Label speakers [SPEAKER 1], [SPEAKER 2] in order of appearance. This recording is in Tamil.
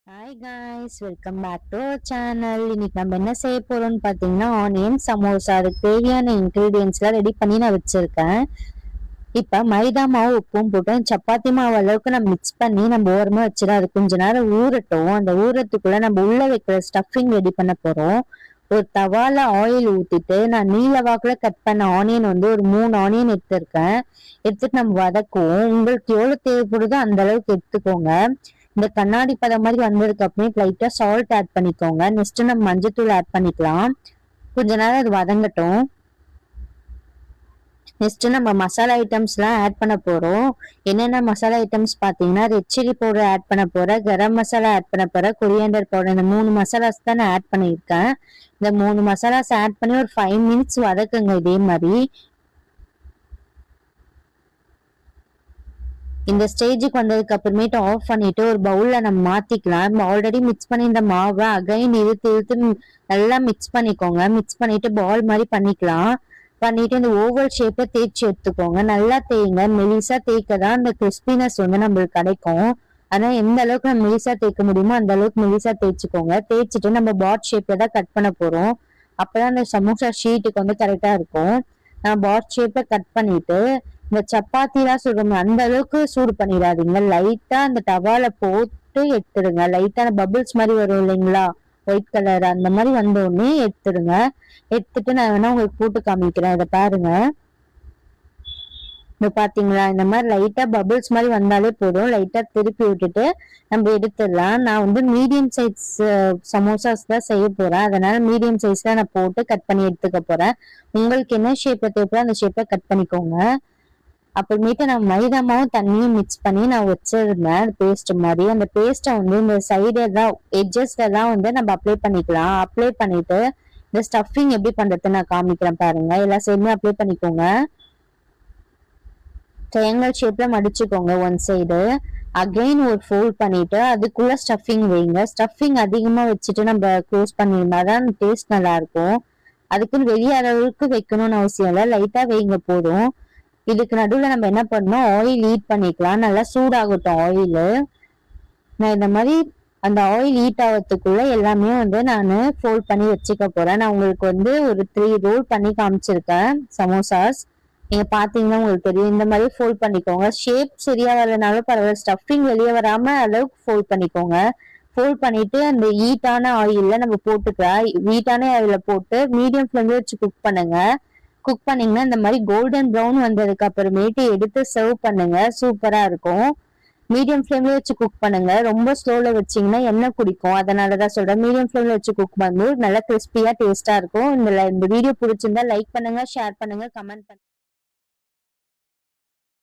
[SPEAKER 1] Hi guys, welcome back to our channel. இன்னைக்கு நம்ம என்ன செய்ய போறோம்னு பார்த்தீங்கன்னா ஆனியன் சமோசா. அதுக்கு தேவையான இன்க்ரீடியன்ஸ்லாம் ரெடி பண்ணி நான் வச்சிருக்கேன். இப்போ மைதா மாவு உப்பும் போட்டு சப்பாத்தி மாவு அளவுக்கு நம்ம மிக்ஸ் பண்ணி நம்ம ஓரமாக வச்சிடும். அது கொஞ்ச நேரம் ஊறட்டும். அந்த ஊறத்துக்குள்ள நம்ம உள்ள வைக்கிற ஸ்டஃபிங் ரெடி பண்ண போறோம். ஒரு தவால ஆயில் ஊத்திட்டு நான் நீல வாக்குல கட் பண்ண ஆனியன் வந்து ஒரு 3 ஆனியன் எடுத்திருக்கேன். எடுத்துட்டு நம்ம வதக்குவோம். உங்களுக்கு எவ்வளவு தேவைப்படுதோ அந்த அளவுக்கு எடுத்துக்கோங்க. இந்த கண்ணாடி பதம் மாதிரி வந்ததுக்கு அப்புறம் லைட்டா சால்ட் ஆட் பண்ணிக்கோங்க. நெக்ஸ்ட் நம்ம மஞ்சத்தூள் ஆட் பண்ணிக்கலாம். கொஞ்ச நேரம் அது வதங்கட்டும். நெக்ஸ்ட் நம்ம மசாலா ஐட்டம்ஸ் எல்லாம் ஆட் பண்ண போறோம். என்னென்ன மசாலா ஐட்டம்ஸ் பாத்தீங்கன்னா ரெட் சில்லி பவுடர் ஆட் பண்ண போறேன், கரம் மசாலா ஆட் பண்ண போறேன், கொரியாண்டர் பவுடர். இந்த 3 மசாலாஸ் தான் நான் ஆட் பண்ணியிருக்கேன். இந்த 3 மசாலாஸ் ஆட் பண்ணி ஒரு 5 மினிட்ஸ் வதக்குங்க. இதே மாதிரி இந்த ஸ்டேஜுக்கு வந்ததுக்கு அப்புறமேட்டு ஆஃப் பண்ணிட்டு ஒரு பவுல்ல நம்ம மாத்திக்கலாம். நம்ம ஆல்ரெடி மிக்ஸ் பண்ணி இந்த மாவை அகைன் இழுத்து இழுத்து நல்லா மிக்ஸ் பண்ணிக்கோங்க. மிக்ஸ் பண்ணிட்டு பால் மாதிரி பண்ணிக்கலாம். பண்ணிட்டு இந்த ஓவல் ஷேப்ல தேய்ச்சி எடுத்துக்கோங்க. நல்லா தேய்ங்க. மெலிசா தேய்க்க தான் அந்த கிறிஸ்பினஸ் வந்து நம்மளுக்கு கிடைக்கும். ஆனா எந்த அளவுக்கு நம்ம மெலிசா தேய்க்க முடியுமோ அந்த அளவுக்கு மெலிசா தேய்ச்சிக்கோங்க. தேய்ச்சிட்டு நம்ம பாட் ஷேப்ல தான் கட் பண்ண போறோம். அப்பதான் அந்த சமோசா ஷீட்டுக்கு வந்து கரெக்டா இருக்கும். நான் பாட் ஷேப்ல கட் பண்ணிட்டு இந்த சப்பாத்தி எல்லாம் சுடுங்க, அந்த அளவுக்கு சூடு பண்ணிடாதீங்க. லைட்டா அந்த டவால போட்டு எடுத்துடுங்க. லைட்டான பபிள்ஸ் மாதிரி வரும் இல்லைங்களா, ஒயிட் கலர், அந்த மாதிரி வந்த உடனே எடுத்துடுங்க. எடுத்துட்டு நான் வேணா உங்களுக்கு போட்டு காமிக்கிறேன். இதை பாருங்க. இப்போ பாத்தீங்களா, இந்த மாதிரி லைட்டா பபிள்ஸ் மாதிரி வந்தாலே போதும். லைட்டா திருப்பி விட்டுட்டு நம்ம எடுத்துடலாம். நான் வந்து மீடியம் சைஸ் சமோசாஸ் தான் செய்ய போறேன். அதனால மீடியம் சைஸ்ல நான் போட்டு கட் பண்ணி எடுத்துக்க போறேன். உங்களுக்கு என்ன ஷேப்ல தேவைப்போ அந்த ஷேப்ல கட் பண்ணிக்கோங்க. அப்புறமேட்டு நான் மைதா மாவும் தண்ணியும் மிக்ஸ் பண்ணி நான் வச்சிருந்தேன் பேஸ்ட் மாதிரி. அந்த பேஸ்ட்டை வந்து இந்த சைடு எல்லாம் எட்ஜஸ்ல எல்லாம் வந்து நம்ம அப்ளை பண்ணிக்கலாம். அப்ளை பண்ணிட்டு இந்த ஸ்டஃபிங் எப்படி பண்றது நான் காமிக்கிறேன் பாருங்க. எல்லா சைடுமே அப்ளை பண்ணிக்கோங்க. ட்ரையாங்கிள் ஷேப்ல மடிச்சுக்கோங்க ஒன் சைடு. அகைன் ஒரு ஃபோல்ட் பண்ணிட்டு அதுக்குள்ள ஸ்டஃபிங் வைங்க. ஸ்டஃபிங் அதிகமா வச்சுட்டு நம்ம க்ளோஸ் பண்ணிருந்தாதான் டேஸ்ட் நல்லா இருக்கும். அதுக்குன்னு வெளிய அளவுக்கு வைக்கணும்னு அவசியம் இல்லை, லைட்டா வைங்க போதும். இதுக்கு நடுவுல நம்ம என்ன பண்ணணும், ஆயில் ஹீட் பண்ணிக்கலாம். நல்லா சூடாகட்டும் ஆயிலு. நான் இந்த மாதிரி அந்த ஆயில் ஹீட் ஆகிறதுக்குள்ள எல்லாமே வந்து நான் ஃபோல்ட் பண்ணி வச்சுக்க போறேன். நான் உங்களுக்கு வந்து ஒரு 3 ரோல் பண்ணி காமிச்சிருக்கேன் சமோசாஸ். நீங்க பாத்தீங்கன்னா உங்களுக்கு தெரியும். இந்த மாதிரி ஃபோல்ட் பண்ணிக்கோங்க. ஷேப் சரியா வரலனாலும் பரவாயில்ல, ஸ்டஃபிங் வெளியே வராம அளவுக்கு ஃபோல்ட் பண்ணிக்கோங்க. ஃபோல்ட் பண்ணிட்டு அந்த ஹீட்டான ஆயில்ல நம்ம போட்டுக்கலாம். ஹீட்டான ஆயில போட்டு மீடியம் ஃப்ளேம்ல வச்சு குக் பண்ணுங்க. குக் பண்ணீங்கன்னா இந்த மாதிரி கோல்டன் ப்ரௌன் வந்ததுக்கு அப்புறமேட்டு எடுத்து சர்வ் பண்ணுங்க. சூப்பரா இருக்கும். மீடியம் ஃப்ளேம்ல வச்சு குக் பண்ணுங்க. ரொம்ப ஸ்லோல வச்சீங்கன்னா எண்ணெய் குடிக்கும். அதனாலதான் சொல்றேன், மீடியம் ஃப்ளேம்ல வச்சு குக் பண்ணும்போது நல்லா கிறிஸ்பியா டேஸ்டா இருக்கும். இந்த வீடியோ பிடிச்சிருந்தா லைக் பண்ணுங்க, ஷேர் பண்ணுங்க, கமெண்ட் பண்ணுங்க.